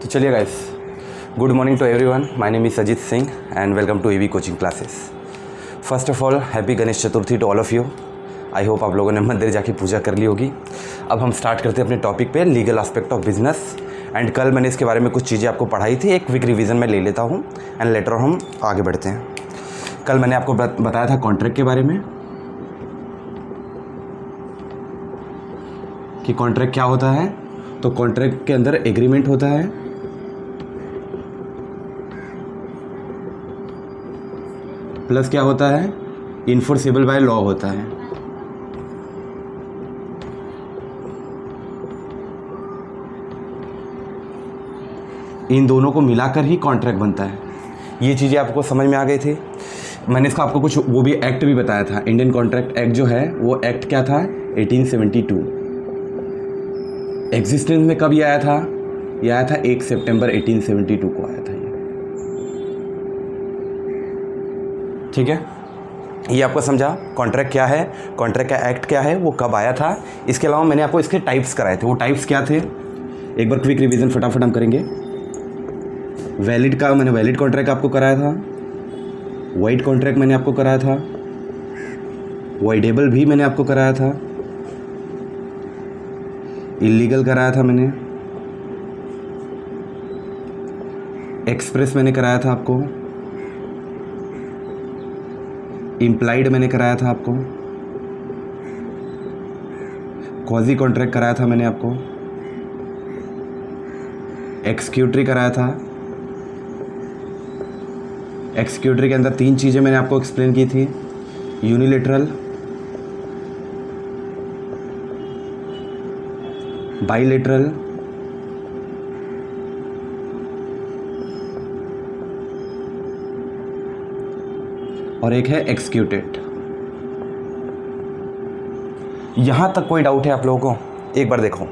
तो चलिए guys, good morning to everyone. My name is Ajit Singh and welcome to AV coaching classes. First of all happy Ganesh Chaturthi to all of you. I hope आप लोगों ने मंदिर जाके पूजा कर ली होगी। अब हम स्टार्ट करते हैं अपने टॉपिक पे, legal aspect of business. And कल मैंने इसके बारे में कुछ चीज़ें आपको पढ़ाई थी, एक क्विक रिवीजन में ले लेता हूँ एंड लेटर हम आगे बढ़ते हैं। कल मैंने आपको बताया था कॉन्ट्रैक्ट के बारे में कि कॉन्ट्रैक्ट क्या होता है। तो कॉन्ट्रैक्ट के अंदर एग्रीमेंट होता है, प्लस क्या होता है, इन्फोर्सेबल बाय लॉ होता है। इन दोनों को मिलाकर ही कॉन्ट्रैक्ट बनता है। ये चीज़ें आपको समझ में आ गई थी। मैंने इसका आपको कुछ वो भी एक्ट भी बताया था। इंडियन कॉन्ट्रैक्ट एक्ट जो है वो एक्ट क्या था, 1872। एग्जिस्टेंस में कब ये आया था? ये आया था 1 सितंबर 1872 को आया था ये। ठीक है, ये आपको समझा कॉन्ट्रैक्ट क्या है, कॉन्ट्रैक्ट का एक्ट क्या है, वो कब आया था। इसके अलावा मैंने आपको इसके टाइप्स कराए थे। वो टाइप्स क्या थे, एक बार क्विक रिवीजन फटाफट हम करेंगे। वैलिड का मैंने वैलिड कॉन्ट्रैक्ट आपको कराया था, वाइड कॉन्ट्रैक्ट मैंने आपको कराया था, वाइडेबल भी मैंने आपको कराया था, इलीगल कराया था मैंने, एक्सप्रेस मैंने कराया था आपको, इम्प्लाइड मैंने कराया था आपको, क्वाजी कॉन्ट्रैक्ट कराया था मैंने आपको, एक्सक्यूटरी कराया था। एक्सक्यूटरी के अंदर 3 चीज़ें मैंने आपको एक्सप्लेन की थी, यूनिलेटरल, बाइलेटरल और एक है एक्सक्यूटेड। यहां तक कोई डाउट है आप लोगों को? एक बार देखो,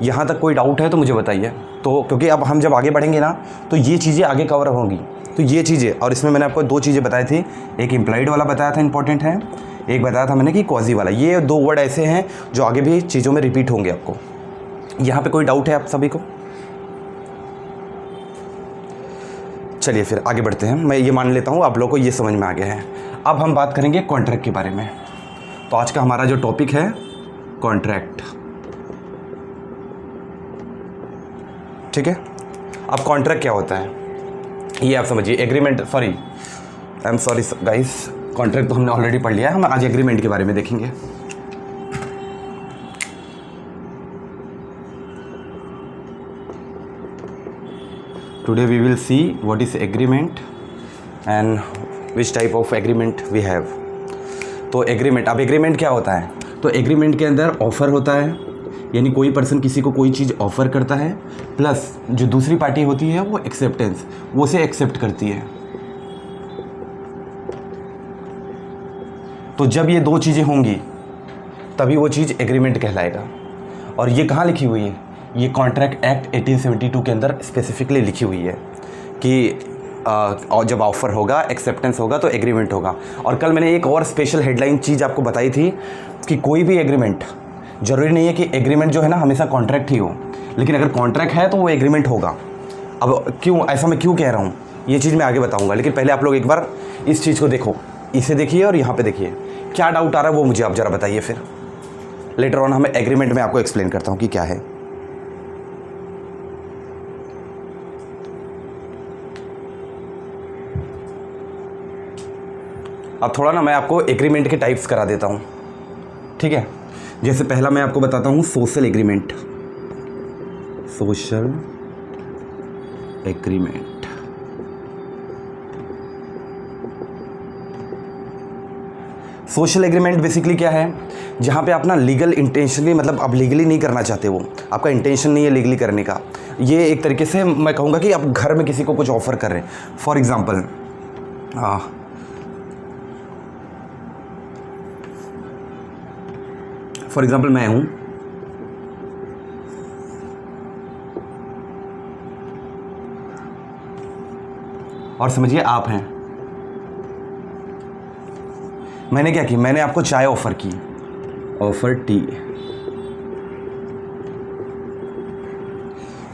यहां तक कोई डाउट है तो मुझे बताइए। तो क्योंकि अब हम जब आगे बढ़ेंगे ना तो ये चीज़ें आगे कवर होंगी। तो ये चीज़ें, और इसमें मैंने आपको 2 चीज़ें बताई थी, एक इम्प्लाइड वाला बताया था इंपॉर्टेंट है, एक बताया था मैंने कि क्वाजी वाला। ये 2 वर्ड ऐसे हैं जो आगे भी चीज़ों में रिपीट होंगे आपको। यहाँ पे कोई डाउट है आप सभी को? चलिए फिर आगे बढ़ते हैं। मैं ये मान लेता हूँ आप लोगों को ये समझ में आ गया है। अब हम बात करेंगे कॉन्ट्रैक्ट के बारे में। तो आज का हमारा जो टॉपिक है कॉन्ट्रैक्ट। ठीक है, अब कॉन्ट्रैक्ट क्या होता है ये आप समझिए। Agreement, sorry I am sorry guys, contract तो हमने ऑलरेडी पढ़ लिया है। हम आज एग्रीमेंट के बारे में देखेंगे। Today we will see what is agreement and which type of agreement we have. तो एग्रीमेंट, अब एग्रीमेंट क्या होता है? तो एग्रीमेंट के अंदर ऑफ़र होता है, यानी कोई पर्सन किसी को कोई चीज़ ऑफ़र करता है, प्लस जो दूसरी पार्टी होती है वो एक्सेप्टेंस, वो उसे एक्सेप्ट करती है। तो जब ये 2 चीज़ें होंगी तभी वो चीज़ एग्रीमेंट कहलाएगा। और ये कहाँ लिखी हुई है? ये कॉन्ट्रैक्ट एक्ट 1872 के अंदर स्पेसिफिकली लिखी हुई है कि और जब ऑफ़र होगा, एक्सेप्टेंस होगा तो एग्रीमेंट होगा। और कल मैंने एक और स्पेशल हेडलाइन चीज़ आपको बताई थी कि कोई भी एग्रीमेंट, ज़रूरी नहीं है कि एग्रीमेंट जो है ना हमेशा कॉन्ट्रैक्ट ही हो, लेकिन अगर कॉन्ट्रैक्ट है तो वो एग्रीमेंट होगा। अब क्यों ऐसा, मैं क्यों कह रहा हूँ ये चीज़ मैं आगे बताऊँगा, लेकिन पहले आप लोग एक बार इस चीज़ को देखो, इसे देखिए और यहाँ पर देखिए क्या डाउट आ रहा है वो मुझे आप ज़रा बताइए। फिर लेटर ऑन हमें एग्रीमेंट में आपको एक्सप्लेन करता हूँ कि क्या है। अब थोड़ा ना मैं आपको एग्रीमेंट के टाइप्स करा देता हूँ, ठीक है। जैसे पहला मैं आपको बताता हूँ social agreement. Social agreement, social agreement basically क्या है? जहाँ पे आप ना लीगल इंटेंशनली, मतलब आप लीगली नहीं करना चाहते, वो आपका इंटेंशन नहीं है लीगली करने का। ये एक तरीके से मैं कहूँगा कि आप घर में किसी को कुछ ऑफ़र कर रहे हैं। फॉर एग्ज़ाम्पल मैं हूँ, और समझिए आप हैं। मैंने क्या की, मैंने आपको चाय ऑफ़र की, ऑफ़र टी।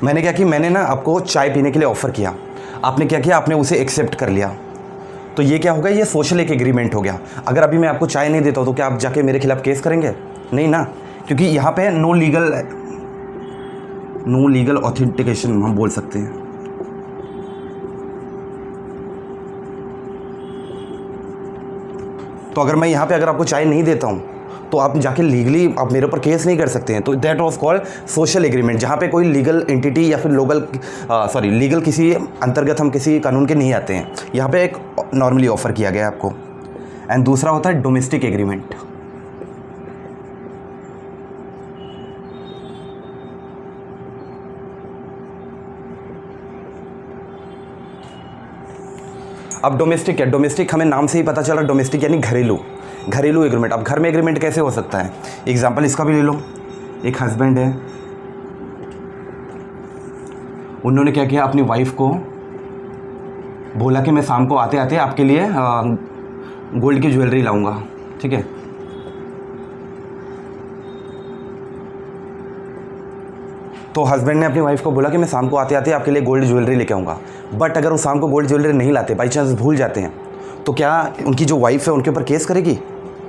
मैंने क्या कि मैंने ना आपको चाय पीने के लिए ऑफ़र किया, आपने क्या किया, आपने उसे एक्सेप्ट कर लिया, तो ये क्या होगा, ये सोशल एक एग्रीमेंट हो गया। अगर अभी मैं आपको चाय नहीं देता हूँ तो क्या आप जाके मेरे खिलाफ केस करेंगे? नहीं ना, क्योंकि यहाँ पे नो लीगल ऑथेंटिकेशन हम बोल सकते हैं। तो अगर मैं यहाँ पे अगर आपको चाय नहीं देता हूँ तो आप जाके लीगली आप मेरे ऊपर केस नहीं कर सकते हैं। तो that was called social agreement, जहाँ पे कोई लीगल एंटिटी या फिर लीगल किसी अंतर्गत हम किसी कानून के नहीं आते हैं। यहाँ पे एक नॉर्मली ऑफर किया गया आपको। एंड दूसरा होता है डोमेस्टिक एग्रीमेंट। अब डोमेस्टिक क्या, डोमेस्टिक हमें नाम से ही पता चला, डोमेस्टिक यानी घरेलू एग्रीमेंट। अब घर में एग्रीमेंट कैसे हो सकता है? एग्जाम्पल इसका भी ले लो। एक हस्बैंड है, उन्होंने क्या किया, अपनी वाइफ को बोला कि मैं शाम को आते आते आपके लिए गोल्ड की ज्वेलरी लाऊंगा, ठीक है। तो हस्बैंड ने अपनी वाइफ को बोला कि मैं शाम को आते आते आपके लिए गोल्ड ज्वेलरी लेके आऊँगा। बट अगर वो शाम को गोल्ड ज्वेलरी नहीं लाते, बाई चांस भूल जाते हैं, तो क्या उनकी जो वाइफ है उनके ऊपर केस करेगी?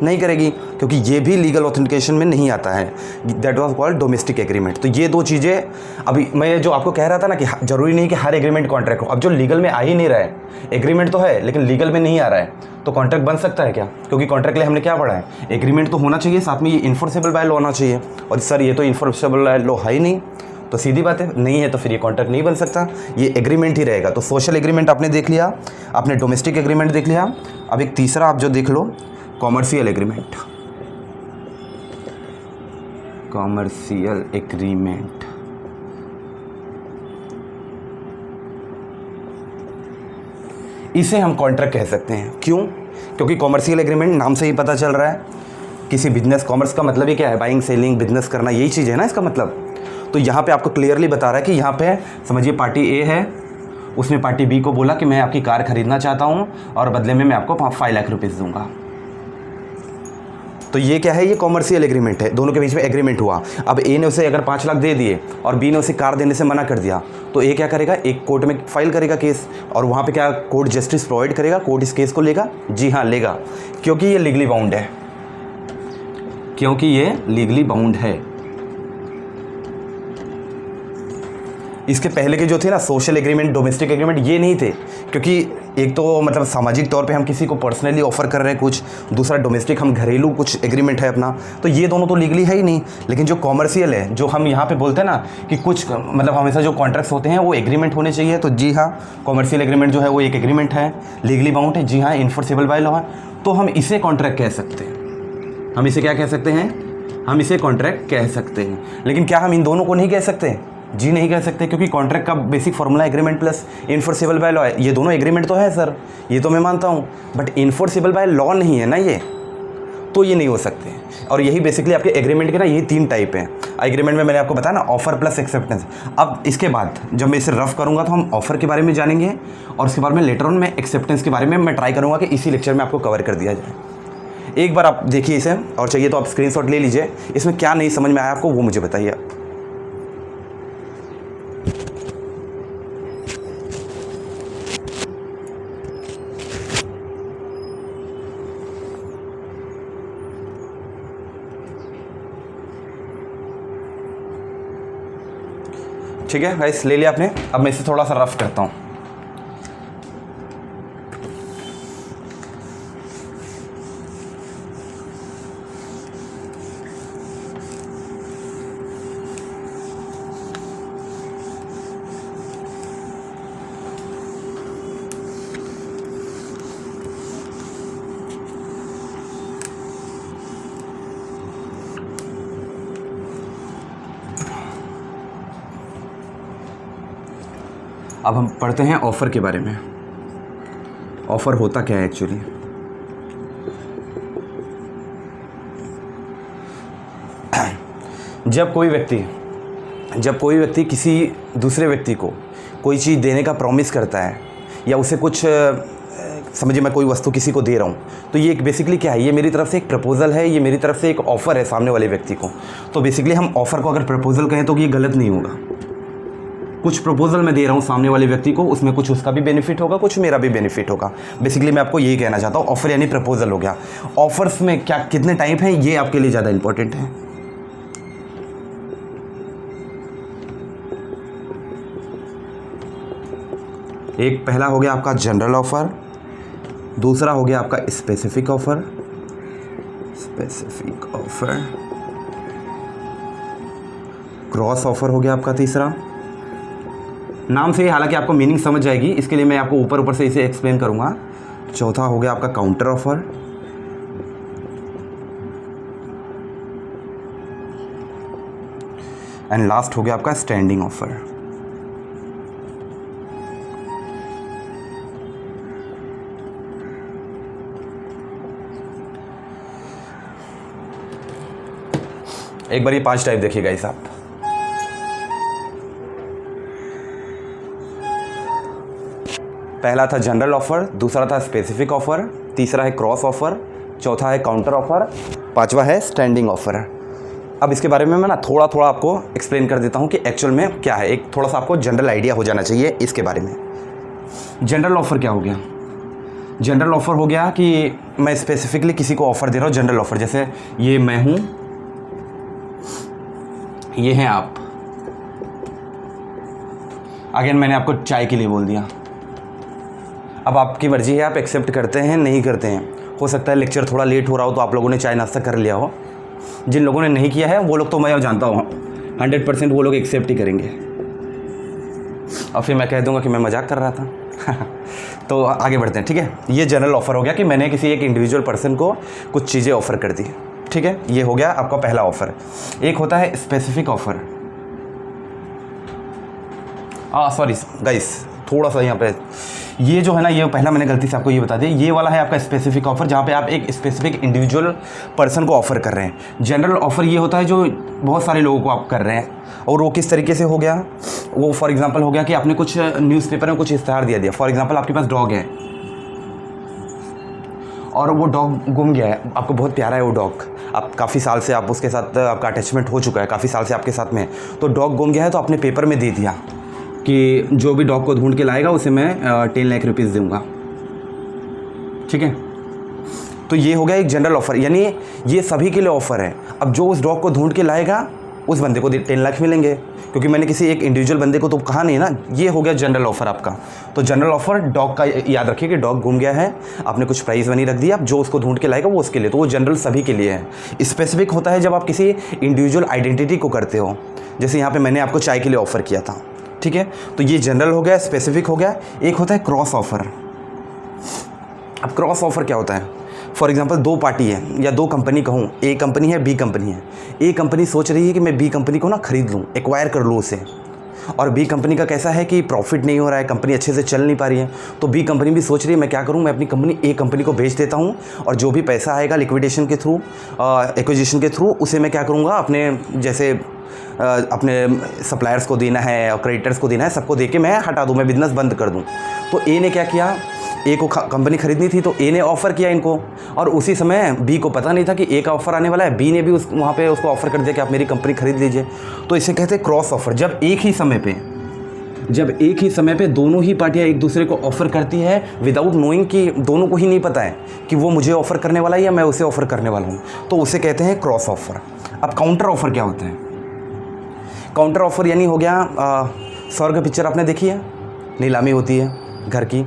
नहीं करेगी, क्योंकि ये भी लीगल ऑथेंटिकेशन में नहीं आता है। That was called domestic agreement. तो ये दो चीज़ें, अभी मैं जो आपको कह रहा था ना कि ज़रूरी नहीं कि हर एग्रीमेंट कॉन्ट्रैक्ट हो। अब जो लीगल में आ ही नहीं रहा है, एग्रीमेंट तो है लेकिन लीगल में नहीं आ रहा है, तो कॉन्ट्रैक्ट बन सकता है क्या? क्योंकि कॉन्ट्रैक्ट लिए हमने क्या पढ़ा है, एग्रीमेंट तो होना चाहिए, साथ में ये इन्फोर्सेबल बाय लॉ होना चाहिए। और सर ये तो इन्फोर्सेबल बाय लॉ है ही नहीं, तो सीधी बात है, नहीं है तो फिर ये कॉन्ट्रैक्ट नहीं बन सकता, ये एग्रीमेंट ही रहेगा। तो सोशल एग्रीमेंट आपने देख लिया, आपने डोमेस्टिक एग्रीमेंट देख लिया। अब एक तीसरा आप जो देख लो, कॉमर्शियल एग्रीमेंट। कॉमर्शियल एग्रीमेंट इसे हम कॉन्ट्रैक्ट कह सकते हैं। क्यों? क्योंकि कॉमर्शियल एग्रीमेंट नाम से ही पता चल रहा है, किसी बिजनेस, कॉमर्स का मतलब ही क्या है, बाइंग सेलिंग, बिजनेस करना, यही चीज़ है ना इसका मतलब। तो यहाँ पे आपको क्लियरली बता रहा है कि यहाँ पे समझिए पार्टी ए है, उसने पार्टी बी को बोला कि मैं आपकी कार खरीदना चाहता हूँ और बदले में मैं आपको 5 लाख रुपीज़ दूंगा। तो ये क्या है, ये कॉमर्शियल एग्रीमेंट है, दोनों के बीच में एग्रीमेंट हुआ। अब ए ने उसे अगर 5 लाख दे दिए और बी ने उसे कार देने से मना कर दिया, तो ए क्या करेगा, एक कोर्ट में फाइल करेगा केस, और वहाँ पे क्या कोर्ट जस्टिस प्रोवाइड करेगा, कोर्ट इस केस को लेगा। जी हाँ, लेगा, क्योंकि ये लीगली बाउंड है, क्योंकि ये लीगली बाउंड है। इसके पहले के जो थे ना सोशल एग्रीमेंट, डोमेस्टिक एग्रीमेंट, ये नहीं थे, क्योंकि एक तो मतलब सामाजिक तौर पे हम किसी को पर्सनली ऑफर कर रहे हैं कुछ, दूसरा डोमेस्टिक हम घरेलू कुछ एग्रीमेंट है अपना, तो ये दोनों तो लीगली है ही नहीं। लेकिन जो कॉमर्शियल है, जो हम यहाँ पे बोलते हैं ना कि कुछ मतलब हमेशा जो कॉन्ट्रैक्ट्स होते हैं वो एग्रीमेंट होने चाहिए, तो जी हाँ, कॉमर्शियल एग्रीमेंट जो है वो एक एग्रीमेंट है, लीगली बाउंड है, जी हाँ, इन्फोर्सेबल बाय लॉ है, तो हम इसे कॉन्ट्रैक्ट कह सकते हैं। हम इसे क्या कह सकते हैं? हम इसे कॉन्ट्रैक्ट कह सकते हैं। लेकिन क्या हम इन दोनों को नहीं कह सकते? जी नहीं कह सकते, क्योंकि कॉन्ट्रैक्ट का basic formula agreement plus enforceable by law है। ये दोनों एग्रीमेंट तो है सर, ये तो मैं मानता हूँ, बट इन्फोर्सेबल बाय लॉ नहीं है ना ये, तो ये नहीं हो सकते। और यही बेसिकली आपके एग्रीमेंट के ना यही 3 टाइप हैं। एग्रीमेंट में मैंने आपको बताया ना, ऑफर प्लस एक्सेप्टेंस। अब इसके बाद जब मैं इसे रफ करूँगा तो हम ऑफर के बारे में जानेंगे, और उसके बाद में लेटर ऑन में एक्सेप्टेंस के बारे में मैं ट्राई करूँगा कि इसी लेक्चर में आपको कवर कर दिया जाए। एक बार आप देखिए इसे, और चाहिए तो आप स्क्रीनशॉट ले लीजिए, इसमें क्या नहीं समझ में आया आपको वो मुझे बताइए आप। ठीक है गाइस, ले लिया आपने। अब मैं इसे थोड़ा सा रफ करता हूँ। अब हम पढ़ते हैं ऑफ़र के बारे में। ऑफ़र होता क्या है एक्चुअली? जब कोई व्यक्ति किसी दूसरे व्यक्ति को कोई चीज़ देने का प्रॉमिस करता है, या उसे कुछ समझिए मैं कोई वस्तु किसी को दे रहा हूँ, तो ये बेसिकली क्या है, ये मेरी तरफ से एक प्रपोज़ल है, ये मेरी तरफ से एक ऑफ़र है सामने वाले व्यक्ति को। तो बेसिकली हम ऑफ़र को अगर प्रपोज़ल कहें तो ये गलत नहीं होगा। कुछ प्रपोजल मैं दे रहा हूँ सामने वाले व्यक्ति को, उसमें कुछ उसका भी बेनिफिट होगा, कुछ मेरा भी बेनिफिट होगा। बेसिकली मैं आपको यही कहना चाहता हूँ। ऑफर यानी प्रपोजल हो गया। ऑफर्स में क्या कितने टाइप हैं ये आपके लिए ज़्यादा इंपॉर्टेंट है। एक पहला हो गया आपका जनरल ऑफर, दूसरा हो गया आपका स्पेसिफिक ऑफर, क्रॉस ऑफर हो गया आपका तीसरा। नाम से ही हालांकि आपको मीनिंग समझ जाएगी, इसके लिए मैं आपको ऊपर ऊपर से इसे एक्सप्लेन करूंगा। चौथा हो गया आपका काउंटर ऑफर, एंड लास्ट हो गया आपका स्टैंडिंग ऑफर। एक बार ये 5 टाइप देखिएगा इस आप। पहला था जनरल ऑफर, दूसरा था स्पेसिफिक ऑफर, तीसरा है क्रॉस ऑफर, चौथा है काउंटर ऑफर, पांचवा है स्टैंडिंग ऑफर। अब इसके बारे में मैं ना थोड़ा थोड़ा आपको एक्सप्लेन कर देता हूँ कि एक्चुअल में क्या है। एक थोड़ा सा आपको जनरल आइडिया हो जाना चाहिए इसके बारे में। जनरल ऑफर क्या हो गया? जनरल ऑफर हो गया कि मैं स्पेसिफिकली किसी को ऑफर दे रहा हूँ। जनरल ऑफर जैसे ये मैं हूँ, ये हैं आप। अगेन मैंने आपको चाय के लिए बोल दिया। अब आपकी मर्जी है, आप एक्सेप्ट करते हैं नहीं करते हैं। हो सकता है लेक्चर थोड़ा लेट हो रहा हो तो आप लोगों ने चाय नाश्ता कर लिया हो। जिन लोगों ने नहीं किया है वो लोग तो मैं जानता हूँ 100% वो लोग एक्सेप्ट ही करेंगे, और फिर मैं कह दूंगा कि मैं मजाक कर रहा था। तो आगे बढ़ते हैं, ठीक है। ये जनरल ऑफर हो गया कि मैंने किसी एक इंडिविजुअल पर्सन को कुछ चीज़ें ऑफ़र कर दी, ठीक है। ये हो गया आपका पहला ऑफ़र। एक होता है स्पेसिफिक ऑफ़र। सॉरी गाइस, थोड़ा सा यहाँ पे ये जो है ना, ये पहला मैंने गलती से आपको ये बता दिया। ये वाला है आपका स्पेसिफिक ऑफ़र, जहाँ पे आप एक स्पेसिफिक इंडिविजुअल पर्सन को ऑफ़र कर रहे हैं। जनरल ऑफ़र ये होता है जो बहुत सारे लोगों को आप कर रहे हैं, और वो किस तरीके से हो गया? वो फॉर एग्जांपल हो गया कि आपने कुछ न्यूज़पेपर में कुछ इश्तेहार दिया। फॉर एग्जांपल आपके पास डॉग है और वो डॉग गुम गया है, आपको बहुत प्यारा है वो डॉग, आप काफ़ी साल से आप उसके साथ आपका अटैचमेंट हो चुका है, काफ़ी साल से आपके साथ में, तो डॉग गुम गया है तो आपने पेपर में दे दिया कि जो भी डॉग को ढूंढ के लाएगा उसे मैं 10 लाख रुपीज़ दूंगा, ठीक है। तो ये हो गया एक जनरल ऑफ़र, यानी ये सभी के लिए ऑफ़र है। अब जो उस डॉग को ढूंढ के लाएगा उस बंदे को 10 लाख मिलेंगे, क्योंकि मैंने किसी एक इंडिविजुअल बंदे को तो कहा नहीं ना। ये हो गया जनरल ऑफ़र आपका। तो जनरल ऑफ़र डॉग का याद रखिए कि डॉग गुम गया है, आपने कुछ प्राइस मनी रख दिया, जो उसको ढूंढ के लाएगा वो उसके लिए, तो वो जनरल सभी के लिए है। स्पेसिफिक होता है जब आप किसी इंडिविजुअल आइडेंटिटी को करते हो, जैसे यहाँ पर मैंने आपको चाय के लिए ऑफ़र किया था, ठीक है। तो ये जनरल हो गया, स्पेसिफिक हो गया। एक होता है क्रॉस ऑफ़र। अब क्रॉस ऑफ़र क्या होता है? फॉर एग्जांपल दो पार्टी है या दो कंपनी कहूँ, ए कंपनी है बी कंपनी है। ए कंपनी सोच रही है कि मैं बी कंपनी को ना ख़रीद लूँ, एक्वायर कर लूँ उसे, और बी कंपनी का कैसा है कि प्रॉफिट नहीं हो रहा है, कंपनी अच्छे से चल नहीं पा रही है। तो बी कंपनी भी सोच रही है मैं क्या करूँ, मैं अपनी कंपनी ए कंपनी को बेच देता हूँ, और जो भी पैसा आएगा लिक्विडेशन के थ्रू, एक्विजिशन के थ्रू, उसे मैं क्या करूँगा अपने जैसे अपने सप्लायर्स को देना है और क्रेडिटर्स को देना है, सबको दे के मैं हटा दूँ, मैं बिज़नेस बंद कर दूँ। तो ए ने क्या किया, ए को कंपनी खरीदनी थी तो ए ने ऑफ़र किया इनको, और उसी समय बी को पता नहीं था कि ए का ऑफ़र आने वाला है, बी ने भी वहाँ पे उसको ऑफ़र कर दिया कि आप मेरी कंपनी खरीद लीजिए। तो इसे कहते हैं क्रॉस ऑफ़र। जब एक ही समय पे दोनों ही पार्टियां एक दूसरे को ऑफ़र करती है विदाउट नोइंग, कि दोनों को ही नहीं पता है कि वो मुझे ऑफ़र करने वाला है या मैं उसे ऑफ़र करने वाला हूँ, तो उसे कहते हैं क्रॉस ऑफ़र। अब काउंटर ऑफ़र क्या होता है? काउंटर ऑफ़र यानी हो गया स्वर्ग पिक्चर आपने देखी है, नीलामी होती है घर की,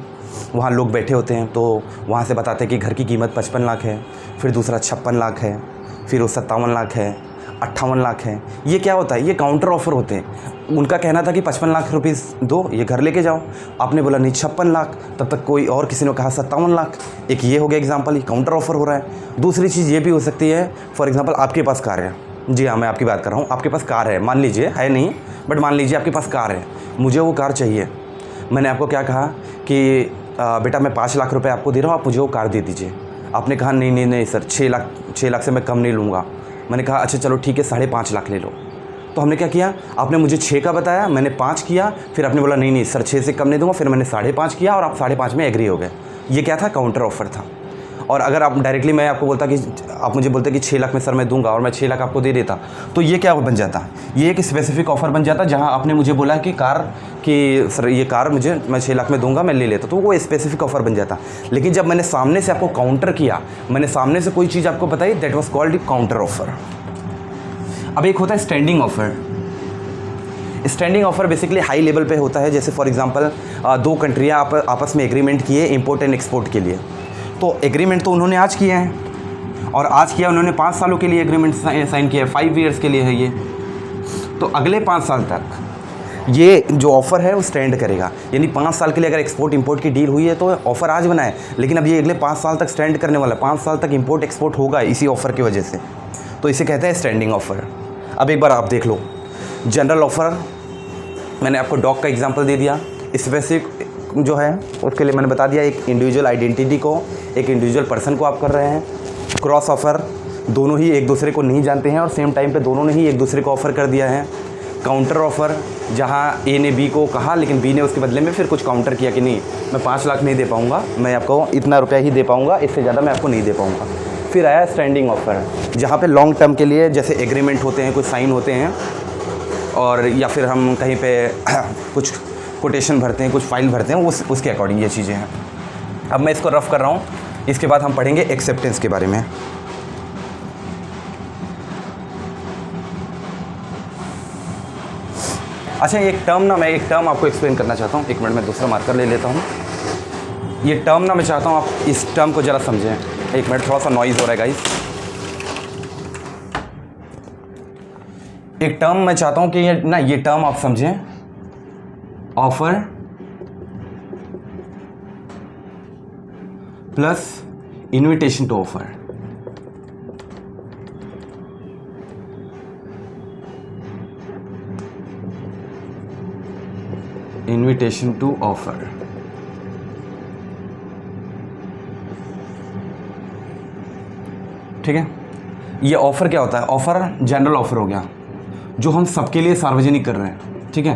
वहाँ लोग बैठे होते हैं, तो वहाँ से बताते हैं कि घर की कीमत 55 लाख है, फिर दूसरा 56 लाख है, फिर वो 57 लाख है, 58 लाख है। ये क्या होता है? ये काउंटर ऑफ़र होते हैं। उनका कहना था कि 55 लाख रुपीज़ दो, ये घर लेके जाओ। आपने बोला नहीं 56 लाख, तब तक कोई और किसी ने कहा 57 लाख। एक ये हो गया एग्जाम्पल, ये काउंटर ऑफ़र हो रहा है। दूसरी चीज़ ये भी हो सकती है, फॉर एग्ज़ाम्पल आपके पास कार है, जी हाँ मैं आपकी बात कर रहा हूँ, आपके पास कार है, मान लीजिए है नहीं, बट मान लीजिए आपके पास कार है, मुझे वो कार चाहिए। मैंने आपको क्या कहा कि बेटा मैं 5 लाख रुपए आपको दे रहा हूँ, आप मुझे वो कार दे दीजिए। आपने कहा नहीं सर, 6 लाख से मैं कम नहीं लूँगा। मैंने कहा अच्छा चलो ठीक है 5.5 लाख ले लो। तो हमने क्या किया, आपने मुझे 6 का बताया, मैंने 5 किया, फिर आपने बोला नहीं सर 6 से कम नहीं दूँगा, फिर मैंने 5.5 किया और आप 5.5 में एग्री हो गए। ये क्या था? काउंटर ऑफ़र था। और अगर आप डायरेक्टली मैं आपको बोलता कि आप मुझे बोलते कि 6 लाख में सर मैं दूंगा और मैं 6 लाख आपको दे देता, तो ये क्या बन जाता? ये एक स्पेसिफिक ऑफ़र बन जाता जहाँ आपने मुझे बोला कि सर ये कार मैं 6 लाख में दूंगा, मैं ले लेता, तो वो स्पेसिफिक ऑफ़र बन जाता। लेकिन जब मैंने सामने से आपको काउंटर किया, मैंने सामने से कोई चीज़ आपको बताई, that was called counter offer. अब एक होता है standing offer. Standing offer basically high level पे होता है। जैसे फॉर एग्जांपल 2 कंट्रियाँ आपस में एग्रीमेंट किए इंपोर्ट एंड एक्सपोर्ट के लिए, तो एग्रीमेंट तो उन्होंने आज किया है और आज किया उन्होंने 5 सालों के लिए एग्रीमेंट साइन किया है, 5 ईयर्स के लिए है ये। तो अगले 5 साल तक ये जो ऑफ़र है वो स्टैंड करेगा, यानी 5 साल के लिए अगर एक्सपोर्ट इंपोर्ट की डील हुई है तो ऑफ़र आज बना है, लेकिन अब ये अगले 5 साल तक स्टैंड करने वाला है। 5 साल तक इंपोर्ट एक्सपोर्ट होगा इसी ऑफ़र की वजह से, तो इसे कहते हैं स्टैंडिंग ऑफ़र। अब एक बार आप देख लो, जनरल ऑफ़र मैंने आपको डॉग का एग्जांपल दे दिया। स्पेसिफिक जो है उसके लिए मैंने बता दिया, एक इंडिविजुअल आइडेंटिटी को, एक इंडिविजुअल पर्सन को आप कर रहे हैं। क्रॉस ऑफ़र, दोनों ही एक दूसरे को नहीं जानते हैं और सेम टाइम पे दोनों ने ही एक दूसरे को ऑफ़र कर दिया है। काउंटर ऑफ़र, जहाँ ए ने बी को कहा लेकिन बी ने उसके बदले में फिर कुछ काउंटर किया कि नहीं मैं 5 लाख नहीं दे पाऊँगा, मैं आपको इतना रुपया ही दे पाऊँगा, इससे ज़्यादा मैं आपको नहीं दे पाऊँगा। फिर आया स्टैंडिंग ऑफ़र, जहाँ पे लॉन्ग टर्म के लिए जैसे एग्रीमेंट होते हैं, कुछ साइन होते हैं, और या फिर हम कहीं पे कुछ कोटेशन भरते हैं, कुछ फाइल भरते हैं, उसके अकॉर्डिंग ये चीज़ें हैं। अब मैं इसको रफ़ कर रहा हूँ, इसके बाद हम पढ़ेंगे एक्सेप्टेंस के बारे में। अच्छा, मैं एक टर्म आपको एक्सप्लेन करना चाहता हूँ। 1 मिनट में दूसरा मार्कर ले लेता हूँ। ये टर्म मैं चाहता हूँ आप इस टर्म को ज़रा समझें। 1 मिनट, थोड़ा सा नॉइज़ हो रहा है गाइस। एक टर्म मैं चाहता हूँ कि ये टर्म आप समझें, offer plus invitation to offer. Invitation to offer, ठीक है। ये ऑफर क्या होता है? ऑफर जनरल ऑफर हो गया जो हम सबके लिए सार्वजनिक कर रहे हैं, ठीक है,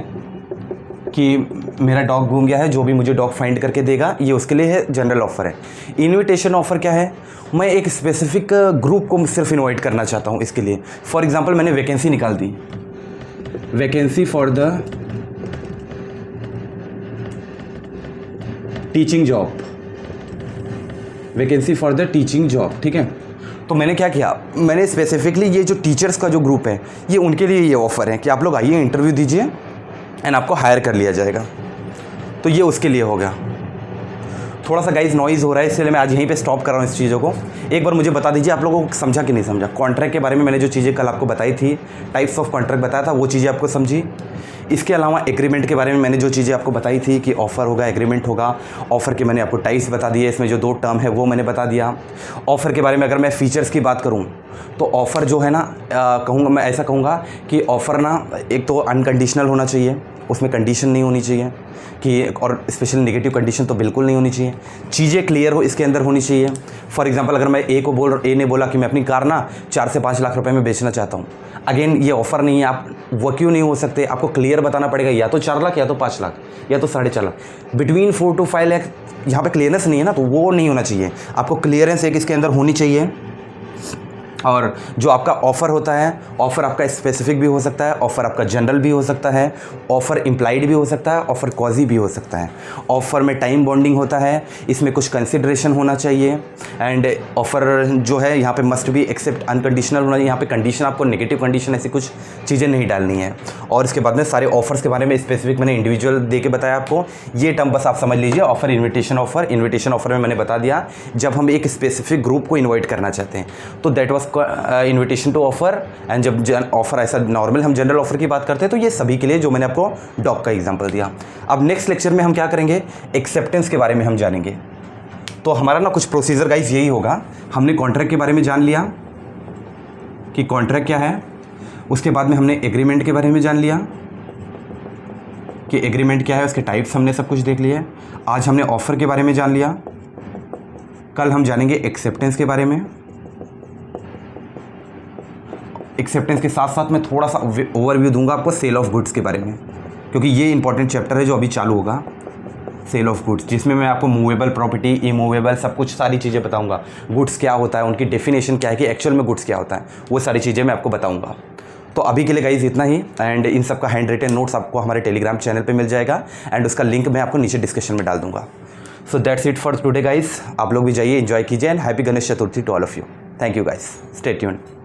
कि मेरा डॉग गुम गया है, जो भी मुझे डॉग फाइंड करके देगा, ये उसके लिए है, जनरल ऑफर है। इनविटेशन ऑफर क्या है? मैं एक स्पेसिफिक ग्रुप को सिर्फ इनवाइट करना चाहता हूँ इसके लिए। फॉर एग्जांपल मैंने वैकेंसी निकाल दी, vacancy for the teaching job, vacancy for the teaching job, ठीक है। तो मैंने क्या किया, मैंने स्पेसिफिकली ये जो टीचर्स का जो ग्रुप है, ये उनके लिए ये ऑफ़र है कि आप लोग आइए, इंटरव्यू दीजिए एंड आपको हायर कर लिया जाएगा। तो ये उसके लिए हो गया। थोड़ा सा गाइस नॉइज़ हो रहा है, इसलिए मैं आज यहीं पे स्टॉप कर रहा हूँ इस चीज़ों को। एक बार मुझे बता दीजिए आप लोगों को समझा कि नहीं समझा। कॉन्ट्रैक्ट के बारे में मैंने जो चीज़ें कल आपको बताई थी, टाइप्स ऑफ कॉन्ट्रैक्ट बताया था, वो चीज़ें आपको समझी। इसके अलावा एग्रीमेंट के बारे में मैंने जो चीज़ें आपको बताई थी कि ऑफ़र होगा, एग्रीमेंट होगा। ऑफ़र के मैंने आपको टाइप्स बता दिए, इसमें जो 2 टर्म है वो मैंने बता दिया। ऑफ़र के बारे में अगर मैं फ़ीचर्स की बात करूँ तो ऑफ़र जो है ना, कहूँगा मैं ऐसा कहूँगा कि ऑफ़र ना एक तो अनकंडीशनल होना चाहिए, उसमें कंडीशन नहीं होनी चाहिए कि, और स्पेशल नेगेटिव कंडीशन तो बिल्कुल नहीं होनी चाहिए। चीज़ें क्लियर हो इसके अंदर होनी चाहिए। फॉर एग्जांपल अगर मैं ए ने बोला कि मैं अपनी कार ना 4 से 5 लाख रुपए में बेचना चाहता हूँ, अगेन ये ऑफ़र नहीं है, आप वो क्यों नहीं हो सकते, आपको क्लियर बताना पड़ेगा, या तो 4 लाख या तो 5 लाख या तो 4.5 लाख, बिटवीन 4 to 5 लाख। यहाँ पे क्लियरेंस नहीं है ना, तो वो नहीं होना चाहिए। आपको क्लियरेंस एक इसके अंदर होनी चाहिए। और जो आपका ऑफ़र होता है, ऑफ़र आपका स्पेसिफिक भी हो सकता है, ऑफ़र आपका जनरल भी हो सकता है, ऑफ़र इम्प्लाइड भी हो सकता है, ऑफ़र कॉजी भी हो सकता है। ऑफ़र में टाइम बॉन्डिंग होता है, इसमें कुछ कंसिडरेशन होना चाहिए। एंड ऑफ़र जो है यहाँ पे मस्ट बी एक्सेप्ट अनकंडीशनल होना चाहिए। यहाँ पे कंडीशन आपको नेगेटिव कंडीशन ऐसी कुछ चीज़ें नहीं डालनी है। और इसके बाद में सारे ऑफ़र्स के बारे में स्पेसिफिक मैंने इंडिविजुअल दे के बताया आपको। ये टर्म बस आप समझ लीजिए, offer, invitation offer. Invitation offer में मैंने बता दिया जब हम एक स्पेसिफिक ग्रुप को इन्वाइट करना चाहते हैं, तो that was invitation to offer. And जब ऑफ़र ऐसा नॉर्मल हम जनरल ऑफ़र की बात करते हैं तो ये सभी के लिए, जो मैंने आपको डॉग का एग्जांपल दिया। अब नेक्स्ट लेक्चर में हम क्या करेंगे, एक्सेप्टेंस के बारे में हम जानेंगे। तो हमारा ना कुछ प्रोसीजर गाइस यही होगा। हमने कॉन्ट्रैक्ट के बारे में जान लिया कि कॉन्ट्रैक्ट क्या है, उसके बाद में हमने एग्रीमेंट के बारे में जान लिया कि एग्रीमेंट क्या है, उसके टाइप्स हमने सब कुछ देख लिए। आज हमने ऑफ़र के बारे में जान लिया, कल हम जानेंगे एक्सेप्टेंस के बारे में। एक्सेप्टेंस के साथ साथ मैं थोड़ा सा ओवरव्यू दूंगा आपको सेल ऑफ गुड्स के बारे में, क्योंकि ये इंपॉर्टेंट चैप्टर है जो अभी चालू होगा। सेल ऑफ गुड्स, जिसमें मैं आपको मूवेबल प्रॉपर्टी, इमूवेबल, सब कुछ सारी चीज़ें बताऊंगा। गुड्स क्या होता है, उनकी डेफिनेशन क्या है कि एक्चुअल में गुड्स क्या होता है, वो सारी चीज़ें मैं आपको बताऊंगा। तो अभी के लिए गाइज इतना ही, एंड इन सब का हैंड रिटन नोट्स आपको हमारे टेलीग्राम चैनल पे मिल जाएगा, एंड उसका लिंक मैं आपको नीचे डिस्क्रिप्शन में डाल दूंगा। So that's it for today guys. आप लोग भी जाइए, एंजॉय कीजिए, and happy Ganesh Chaturthi to all of you. Thank you guys, stay tuned.